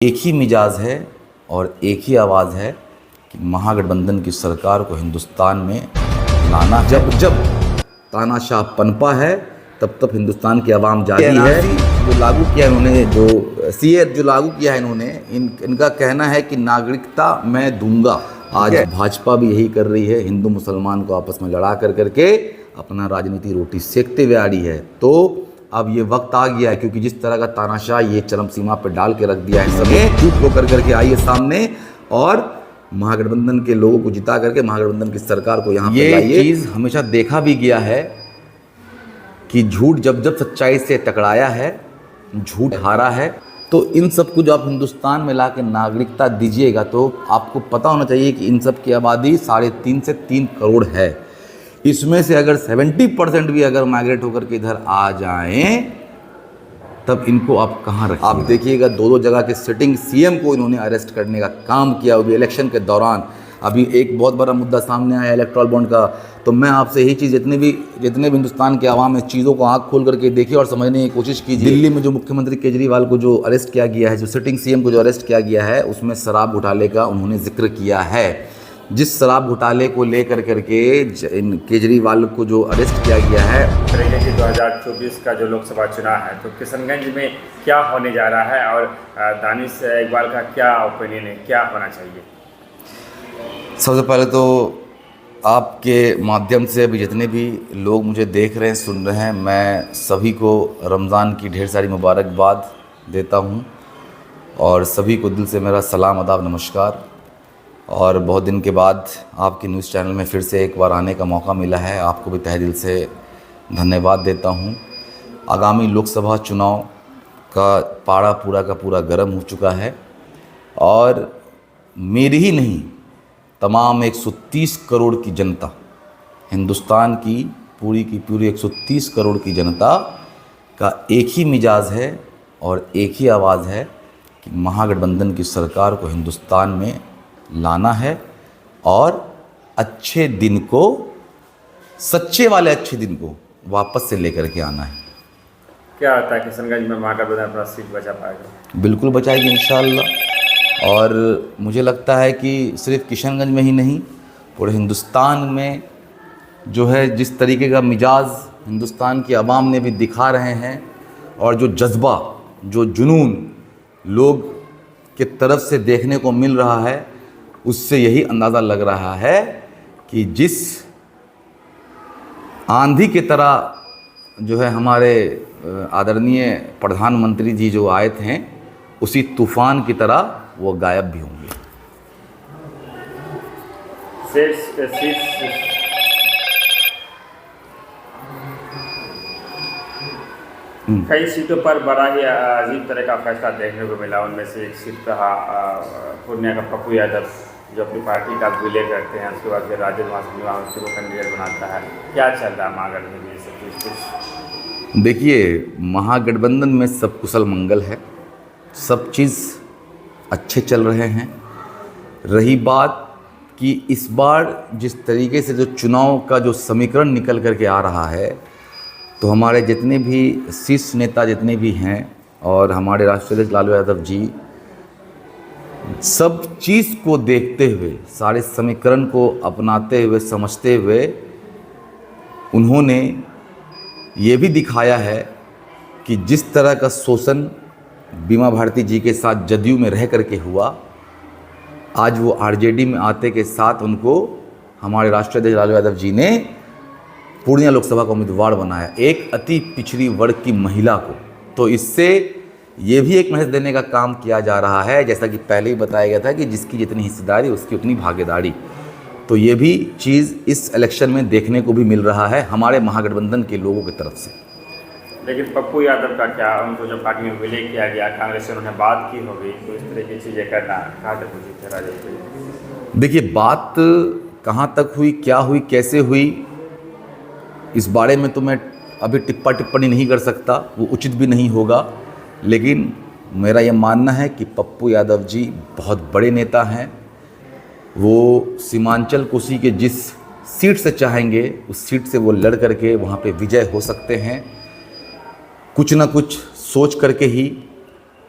एक ही मिजाज है और एक ही आवाज़ है कि महागठबंधन की सरकार को हिंदुस्तान में लाना। जब जब तानाशाह पनपा है तब तब हिंदुस्तान की आवाम जागी है। जो लागू किया इन्होंने, जो सीए जो लागू किया है इन्होंने, इनका कहना है कि नागरिकता मैं दूंगा। आज भाजपा भी यही कर रही है, हिंदू मुसलमान को आपस में लड़ा कर करके अपना राजनीति रोटी सेकते हुए आ रही है। तो अब ये वक्त आ गया है, क्योंकि जिस तरह का तानाशाह ये चरम सीमा पर डाल के रख दिया है, सब चुप होकर करके आइए सामने और महागठबंधन के लोगों को जिता करके महागठबंधन की सरकार को यहाँ पे लाइए। ये चीज़ हमेशा देखा भी गया है कि झूठ जब जब सच्चाई से टकराया है, झूठ हारा है। तो इन सब को जो आप हिंदुस्तान में ला के नागरिकता दीजिएगा, तो आपको पता होना चाहिए कि इन सब की आबादी 3.5 से 3 करोड़ है। इसमें से अगर 70% भी अगर माइग्रेट होकर के इधर आ जाएं, तब इनको आप कहाँ रखें? आप देखिएगा 2-2 जगह के सिटिंग सीएम को इन्होंने अरेस्ट करने का काम किया, वो भी इलेक्शन के दौरान। अभी एक बहुत बड़ा मुद्दा सामने आया इलेक्ट्रल बॉन्ड का। तो मैं आपसे यही चीज़, जितने भी हिंदुस्तान के आवाम है, चीज़ों को आँख खोल करके देखिए और समझने की कोशिश कीजिए। दिल्ली में जो मुख्यमंत्री केजरीवाल को जो अरेस्ट किया गया है, जो सिटिंग सीएम को जो अरेस्ट किया गया है, उसमें शराब घोटाले का उन्होंने जिक्र किया है। जिस शराब घोटाले को लेकर करके केजरीवाल को जो अरेस्ट किया गया है, तरीके की 2024 का जो लोकसभा चुनाव है, तो किशनगंज में क्या होने जा रहा है और दानिश इकबाल का क्या ओपिनियन है, क्या होना चाहिए? सबसे पहले तो आपके माध्यम से अभी जितने भी लोग मुझे देख रहे हैं, सुन रहे हैं, मैं सभी को रमज़ान की ढेर सारी मुबारकबाद देता हूं और सभी को दिल से मेरा सलाम, आदाब, नमस्कार। और बहुत दिन के बाद आपके न्यूज़ चैनल में फिर से एक बार आने का मौका मिला है, आपको भी तहे दिल से धन्यवाद देता हूं। आगामी लोकसभा चुनाव का पारा पूरा का पूरा गर्म हो चुका है और मेरी ही नहीं, तमाम 130 करोड़ की जनता, हिंदुस्तान की पूरी 130 करोड़ की जनता का एक ही मिजाज है और एक ही आवाज़ है कि महागठबंधन की सरकार को हिंदुस्तान में लाना है और अच्छे दिन को, सच्चे वाले अच्छे दिन को वापस से लेकर के आना है। क्या होता है किशनगंज में महागठबंधन अपना सीट बचा पाएगा? बिल्कुल बचाएगी इंशाअल्लाह। और मुझे लगता है कि सिर्फ किशनगंज में ही नहीं, पूरे हिंदुस्तान में जो है, जिस तरीके का मिजाज हिंदुस्तान की आवाम ने भी दिखा रहे हैं और जो जज्बा, जो जुनून लोग के तरफ से देखने को मिल रहा है, उससे यही अंदाज़ा लग रहा है कि जिस आंधी की तरह जो है हमारे आदरणीय प्रधानमंत्री जी जो आए थे, उसी तूफान की तरह वो गायब भी होंगे। कई सीटों पर बड़ा ही अजीब तरह का फैसला देखने को मिला। उनमें से एक सीट रहा पूर्णिया का पप्पू यादव, जो अपनी पार्टी का विलय करते हैं, उसके बाद फिर राजेंद्र महासंघ को कैंडिडेट बनाता है। क्या चल रहा है महागठबंधन में सब चीज़? देखिए, महागठबंधन में सब कुशल मंगल है, सब चीज़ अच्छे चल रहे हैं। रही बात कि इस बार जिस तरीके से जो चुनाव का जो समीकरण निकल करके आ रहा है, तो हमारे जितने भी शीर्ष नेता जितने भी हैं और हमारे राष्ट्रीय अध्यक्ष लालू यादव जी, सब चीज़ को देखते हुए, सारे समीकरण को अपनाते हुए, समझते हुए, उन्होंने ये भी दिखाया है कि जिस तरह का शोषण बीमा भारती जी के साथ जदयू में रह करके हुआ, आज वो आरजेडी में आते के साथ उनको हमारे राष्ट्रीय अध्यक्ष लालू यादव जी ने पूर्णिया लोकसभा का उम्मीदवार बनाया, एक अति पिछड़ी वर्ग की महिला को। तो इससे ये भी एक मैसेज देने का काम किया जा रहा है, जैसा कि पहले ही बताया गया था कि जिसकी जितनी हिस्सेदारी उसकी उतनी भागीदारी। तो ये भी चीज़ इस इलेक्शन में देखने को भी मिल रहा है हमारे महागठबंधन के लोगों की तरफ से। लेकिन पप्पू यादव का क्या, उनको जब पार्टी में विलय किया गया, कांग्रेस से उन्होंने बात की होगी, तो इस तरह की चीज़ें करना कहाँ तक उचित है? देखिए, बात कहाँ तक हुई, क्या हुई, कैसे हुई, इस बारे में तो मैं अभी टिप्पणी नहीं कर सकता, वो उचित भी नहीं होगा। लेकिन मेरा ये मानना है कि पप्पू यादव जी बहुत बड़े नेता हैं। वो सीमांचल कोसी के जिस सीट से चाहेंगे उस सीट से वो लड़ करके वहाँ पे विजय हो सकते हैं। कुछ ना कुछ सोच करके ही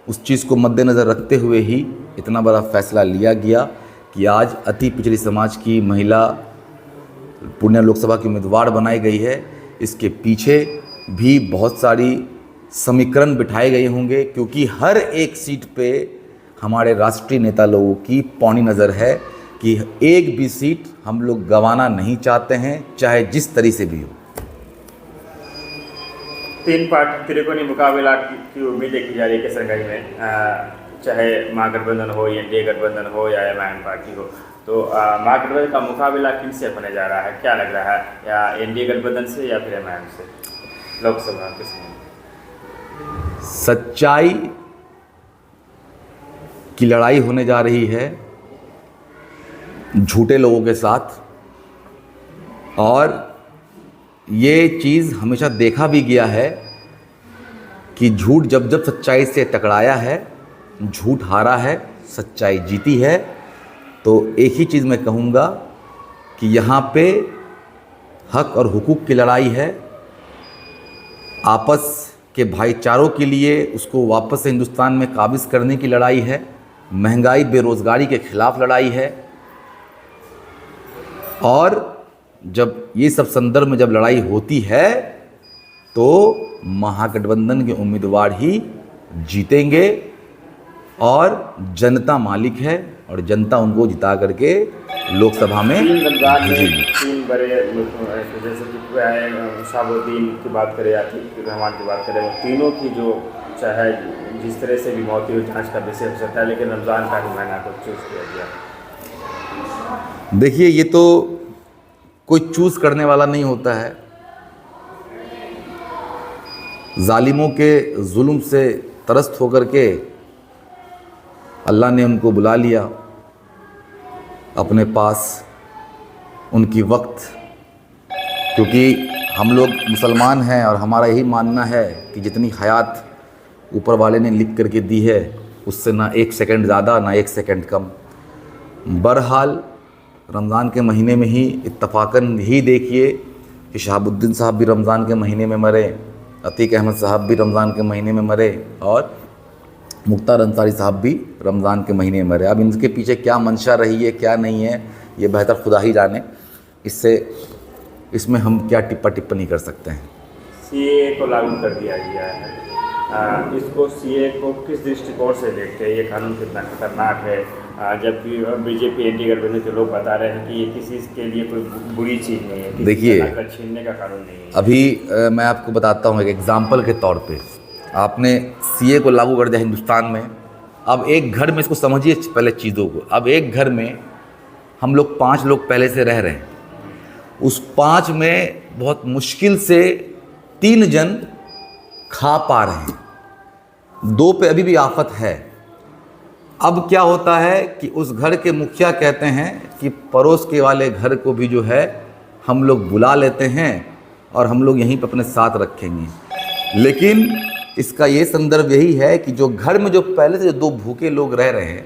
उस चीज़ को मद्देनज़र रखते हुए ही इतना बड़ा फैसला लिया गया कि आज अति पिछड़ी समाज की महिला पूर्णिया लोकसभा की उम्मीदवार बनाई गई है। इसके पीछे भी बहुत सारी समीकरण बिठाए गए होंगे, क्योंकि हर एक सीट पे हमारे राष्ट्रीय नेता लोगों की पौनी नज़र है कि एक भी सीट हम लोग गंवाना नहीं चाहते हैं, चाहे जिस तरीके से भी हो। 3 पार्टी त्रिकोणीय मुकाबला की उम्मीदें की जा रही है किशनगंज में, चाहे महागठबंधन हो, एनडीए गठबंधन हो या एमआईएम पार्टी हो। तो महागठबंधन का मुकाबला किन से होने जा रहा है, क्या लग रहा है, या एनडीए गठबंधन से या फिर एमआईएम से लोकसभा किसमें? सच्चाई की लड़ाई होने जा रही है झूठे लोगों के साथ, और ये चीज़ हमेशा देखा भी गया है कि झूठ जब जब सच्चाई से टकराया है, झूठ हारा है, सच्चाई जीती है। तो एक ही चीज़ मैं कहूँगा कि यहाँ पे हक और हुकूक की लड़ाई है, आपस के भाईचारों के लिए उसको वापस से हिंदुस्तान में काबिज करने की लड़ाई है, महंगाई बेरोज़गारी के ख़िलाफ़ लड़ाई है। और जब ये सब संदर्भ में जब लड़ाई होती है तो महागठबंधन के उम्मीदवार ही जीतेंगे, और जनता मालिक है और जनता उनको जिता करके लोकसभा में भेजेगी। 3 बड़े जैसे कि शहाबुद्दीन की बात करें या रहमान की बात करें, तीनों की जो चाहे जिस तरह से भी मौत हुई जाँच का विषय हो सकता है, लेकिन रमज़ान का ही महीना को चूज़ किया गया। देखिए, ये तो कोई चूज़ करने वाला नहीं होता है। जालिमों के जुल्म से त्रस्त होकर के अल्लाह ने उनको बुला लिया अपने पास उनकी वक्त, क्योंकि हम लोग मुसलमान हैं और हमारा यही मानना है कि जितनी हयात ऊपर वाले ने लिख करके दी है उससे ना 1 सेकंड ज़्यादा ना 1 सेकंड कम। बहरहाल रमज़ान के महीने में ही इत्तफाकन ही देखिए कि शहाबुद्दीन साहब भी रमज़ान के महीने में मरे, अतीक अहमद साहब भी रमज़ान के महीने में मरे, और मुख्तार अंसारी साहब भी रमज़ान के महीने में मरे। अब इनके पीछे क्या मंशा रही है, क्या नहीं है, ये बेहतर खुदा ही जाने। इसमें हम क्या टिप्पणी कर सकते हैं। सीए को लागू कर दिया गया है, इसको सीए को किस दृष्टिकोण से देखते हैं? ये कानून कितना खतरनाक है, जबकि बीजेपी एनडीए गठबंधन के लोग बता रहे हैं कि ये किसी के लिए कोई बुरी चीज़ नहीं है, देखिए छीनने का कानून नहीं है। अभी मैं आपको बताता हूँ एक एग्जाम्पल के तौर पे, आपने सीए को लागू कर दिया हिंदुस्तान में। अब एक घर में, इसको समझिए पहले चीज़ों को, अब एक घर में हम लोग 5 लोग पहले से रह रहे हैं, उस 5 में बहुत मुश्किल से 3 जन खा पा रहे हैं, 2 पे अभी भी आफत है। अब क्या होता है कि उस घर के मुखिया कहते हैं कि पड़ोस के वाले घर को भी जो है हम लोग बुला लेते हैं और हम लोग यहीं पर अपने साथ रखेंगे। लेकिन इसका ये संदर्भ यही है कि जो घर में जो पहले से जो 2 भूखे लोग रह रहे हैं,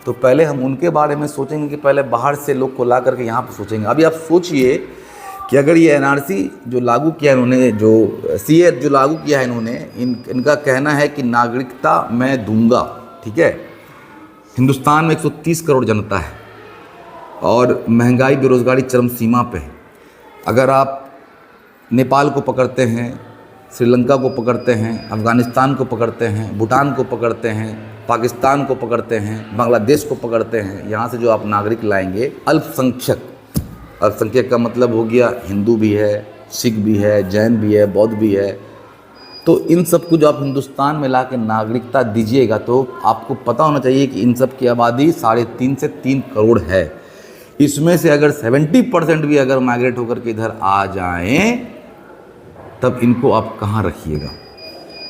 तो पहले हम उनके बारे में सोचेंगे कि पहले बाहर से लोग को ला करके यहाँ पर सोचेंगे। अभी आप सोचिए कि अगर ये एनआरसी जो लागू किया इन्होंने, जो सीए जो लागू किया है इन्होंने, इनका कहना है कि नागरिकता मैं दूंगा, ठीक है। हिंदुस्तान में 130 करोड़ जनता है और महंगाई बेरोज़गारी चरम सीमा पे है। अगर आप नेपाल को पकड़ते हैं, श्रीलंका को पकड़ते हैं, अफ़गानिस्तान को पकड़ते हैं, भूटान को पकड़ते हैं, पाकिस्तान को पकड़ते हैं, बांग्लादेश को पकड़ते हैं, यहाँ से जो आप नागरिक लाएंगे अल्पसंख्यक, अल्पसंख्यक का मतलब हो गया हिंदू भी है, सिख भी है, जैन भी है, बौद्ध भी है। तो इन सब को जो आप हिंदुस्तान में ला के नागरिकता दीजिएगा, तो आपको पता होना चाहिए कि इन सब की आबादी 3.5 से 3 करोड़ है। इसमें से अगर 70% भी अगर माइग्रेट होकर के इधर आ जाएं, तब इनको आप कहाँ रखिएगा?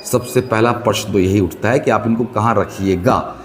सबसे पहला प्रश्न तो यही उठता है कि आप इनको कहाँ रखिएगा।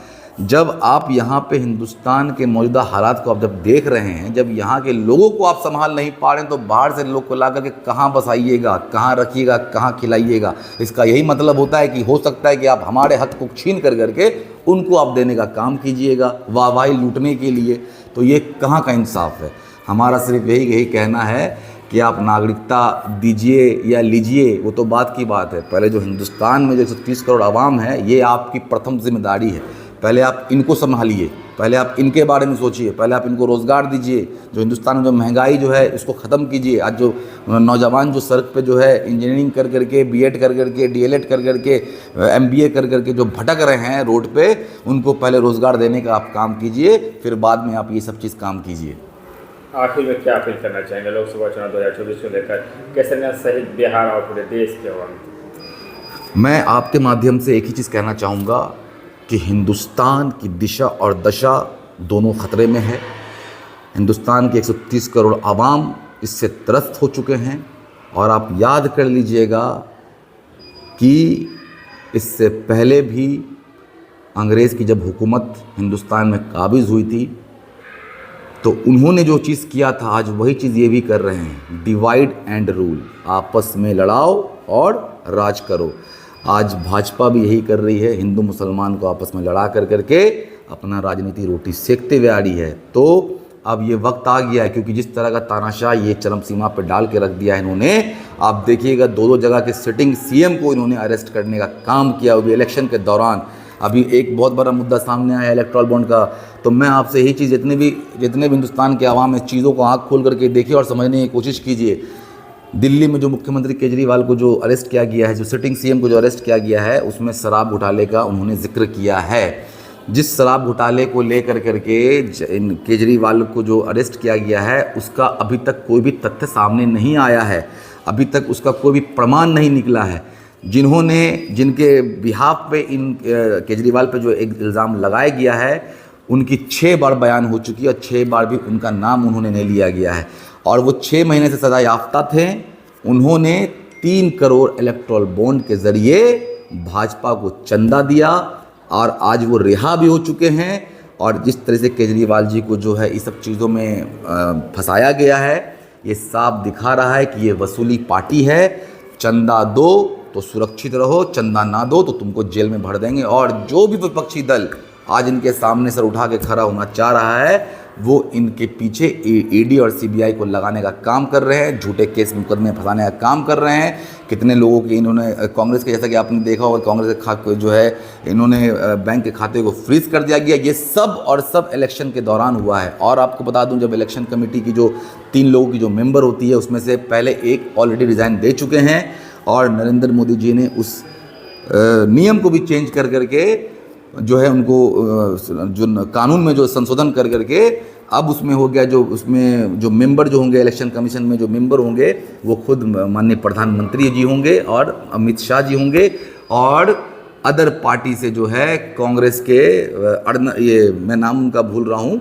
जब आप यहाँ पे हिंदुस्तान के मौजूदा हालात को आप जब देख रहे हैं, जब यहाँ के लोगों को आप संभाल नहीं पा रहे हैं, तो बाहर से लोग को ला करके कहाँ बसाइएगा, कहाँ रखिएगा, कहाँ खिलाइएगा? इसका यही मतलब होता है कि हो सकता है कि आप हमारे हक को छीन कर करके उनको आप देने का काम कीजिएगा, वाहवाही लूटने के लिए। तो ये कहाँ का इंसाफ है? हमारा सिर्फ यही कहना है कि आप नागरिकता दीजिए या लीजिए, वो तो बात की बात है। पहले जो हिंदुस्तान में जो 130 करोड़ आवाम है, ये आपकी प्रथम जिम्मेदारी है। पहले आप इनको संभालिए, पहले आप इनके बारे में सोचिए, पहले आप इनको रोज़गार दीजिए। जो हिंदुस्तान में जो महंगाई जो है उसको ख़त्म कीजिए। आज जो नौजवान जो सड़क पे जो है इंजीनियरिंग कर करके, बीएड कर करके, डीएलएड कर करके, एमबीए कर करके जो भटक रहे हैं रोड पे, उनको पहले रोज़गार देने का आप काम कीजिए, फिर बाद में आप ये सब चीज़ काम कीजिए। आखिर में क्या अपील करना चाहेंगे लोकसभा चुनाव 2024 को लेकर, केसरिया सहित बिहार और पूरे देश के आवाम? मैं आपके माध्यम से एक ही चीज़ कहना चाहूँगा कि हिंदुस्तान की दिशा और दशा दोनों ख़तरे में है। हिंदुस्तान के 130 करोड़ आवाम इससे त्रस्त हो चुके हैं। और आप याद कर लीजिएगा कि इससे पहले भी अंग्रेज़ की जब हुकूमत हिंदुस्तान में काबिज़ हुई थी, तो उन्होंने जो चीज़ किया था, आज वही चीज़ ये भी कर रहे हैं। डिवाइड एंड रूल, आपस में लड़ाओ और राज करो। आज भाजपा भी यही कर रही है, हिंदू मुसलमान को आपस में लड़ा कर करके अपना राजनीति रोटी सेकते हुए आ रही है। तो अब ये वक्त आ गया है, क्योंकि जिस तरह का तानाशाह ये चरम सीमा पर डाल के रख दिया है इन्होंने। आप देखिएगा, दो जगह के सिटिंग सीएम को इन्होंने अरेस्ट करने का काम किया, वो भी इलेक्शन के दौरान। अभी एक बहुत बड़ा मुद्दा सामने आया है इलेक्ट्रल बॉन्ड का। तो मैं आपसे यही चीज़, जितने भी हिंदुस्तान के आवाम इस चीज़ों को आँख खोल करके देखिए और समझने की कोशिश कीजिए। दिल्ली में जो मुख्यमंत्री केजरीवाल को जो अरेस्ट किया गया है, जो सिटिंग सीएम को जो अरेस्ट किया गया है, उसमें शराब घोटाले का उन्होंने जिक्र किया है। जिस शराब घोटाले को लेकर करके केजरीवाल को जो अरेस्ट किया गया है, उसका अभी तक कोई भी तथ्य सामने नहीं आया है, अभी तक उसका कोई भी प्रमाण नहीं निकला है। जिनके बिहाफ पे इन केजरीवाल पे जो एक इल्ज़ाम लगाया गया है, उनकी 6 बार बयान हो चुकी है और 6 बार भी उनका नाम उन्होंने नहीं लिया गया है। और वो 6 महीने से सज़ा याफ्ता थे। उन्होंने 3 करोड़ इलेक्ट्रल बॉन्ड के ज़रिए भाजपा को चंदा दिया और आज वो रिहा भी हो चुके हैं। और जिस तरह से केजरीवाल जी को जो है इस सब चीज़ों में फंसाया गया है, ये साफ दिखा रहा है कि ये वसूली पार्टी है। चंदा दो तो सुरक्षित रहो, चंदा ना दो तो तुमको जेल में भर देंगे। और जो भी विपक्षी दल आज इनके सामने सर उठा के खड़ा होना चाह रहा है, वो इनके पीछे ईडी और सीबीआई को लगाने का काम कर रहे हैं, झूठे केस मुकदमे फंसाने का काम कर रहे हैं। कितने लोगों के इन्होंने, कांग्रेस के, जैसा कि आपने देखा होगा, कांग्रेस के खाते जो है इन्होंने बैंक के खाते को फ्रीज कर दिया गया। ये सब और सब इलेक्शन के दौरान हुआ है। और आपको बता दूं, जब इलेक्शन कमेटी की जो 3 लोगों की जो मेंबर होती है, उसमें से पहले एक ऑलरेडी रिज़ाइन दे चुके हैं और नरेंद्र मोदी जी ने उस नियम को भी चेंज कर करके जो है उनको जो कानून में जो संशोधन कर करके अब उसमें हो गया, जो उसमें जो मेंबर जो होंगे, इलेक्शन कमीशन में जो मेंबर होंगे, वो खुद माननीय प्रधानमंत्री जी होंगे और अमित शाह जी होंगे। और अदर पार्टी से जो है कांग्रेस के ये मैं नाम उनका भूल रहा हूँ,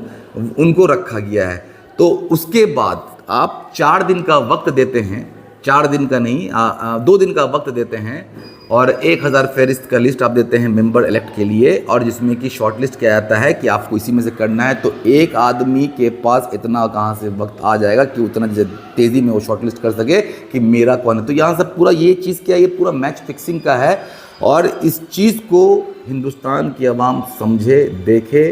उनको रखा गया है। तो उसके बाद आप 4 दिन का वक्त देते हैं, 4 दिन का नहीं, 2 दिन का वक्त देते हैं और 1000 फहरिस्त का लिस्ट आप देते हैं मेंबर इलेक्ट के लिए। और जिसमें कि शॉर्ट लिस्ट किया जाता है कि आपको इसी में से करना है। तो एक आदमी के पास इतना कहाँ से वक्त आ जाएगा कि उतना तेज़ी में वो शॉर्ट लिस्ट कर सके कि मेरा कौन है। तो यहाँ से पूरा ये चीज़ क्या है, ये पूरा मैच फिक्सिंग का है। और इस चीज़ को हिंदुस्तान की आवाम समझे, देखे,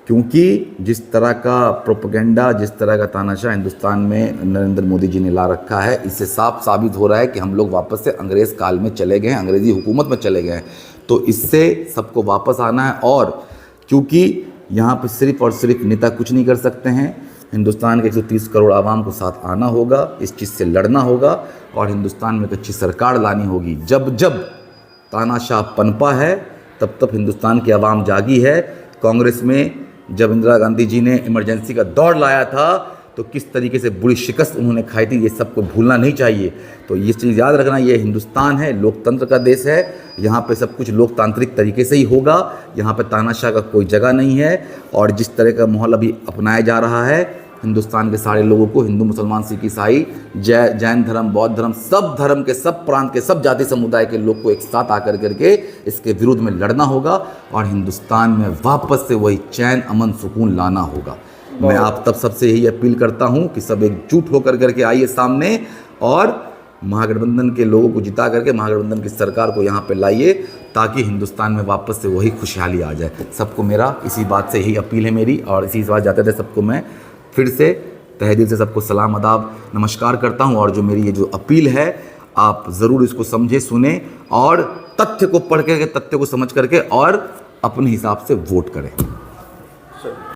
क्योंकि जिस तरह का प्रोपेगेंडा, जिस तरह का तानाशाह हिंदुस्तान में नरेंद्र मोदी जी ने ला रखा है, इससे साफ साबित हो रहा है कि हम लोग वापस से अंग्रेज़ काल में चले गए हैं, अंग्रेज़ी हुकूमत में चले गए हैं। तो इससे सबको वापस आना है। और क्योंकि यहाँ पर सिर्फ और सिर्फ नेता कुछ नहीं कर सकते हैं, हिंदुस्तान के 130 करोड़ आवाम को साथ आना होगा, इस चीज़ से लड़ना होगा और हिंदुस्तान में एक अच्छी सरकार लानी होगी। जब जब तानाशाह पनपा है, तब तब हिंदुस्तान की आवाम जागी है। कांग्रेस में जब इंदिरा गांधी जी ने इमरजेंसी का दौर लाया था, तो किस तरीके से बुरी शिकस्त उन्होंने खाई थी, ये सबको भूलना नहीं चाहिए। तो ये चीज़ याद रखना, ये हिंदुस्तान है, लोकतंत्र का देश है। यहाँ पे सब कुछ लोकतांत्रिक तरीके से ही होगा। यहाँ पे तानाशाह का कोई जगह नहीं है। और जिस तरह का माहौल अभी अपनाया जा रहा है, हिंदुस्तान के सारे लोगों को, हिंदू, मुसलमान, सिख, ईसाई, जैन धर्म, बौद्ध धर्म, सब धर्म के, सब प्रांत के, सब जाति समुदाय के लोग को एक साथ आकर करके इसके विरुद्ध में लड़ना होगा और हिंदुस्तान में वापस से वही चैन, अमन, सुकून लाना होगा। मैं आप तब सबसे यही अपील करता हूँ कि सब एकजुट होकर करके आइए सामने और महागठबंधन के लोगों को जिता करके महागठबंधन की सरकार को यहाँ पे लाइए, ताकि हिंदुस्तान में वापस से वही खुशहाली आ जाए। सबको मेरा इसी बात से यही अपील है मेरी। और इसी बात जाते थे सबको मैं फिर से तहे दिल से सबको सलाम आदाब नमस्कार करता हूँ। और जो मेरी ये जो अपील है, आप ज़रूर इसको समझे, सुने और तथ्य को पढ़ के, तथ्य को समझ करके और अपने हिसाब से वोट करें।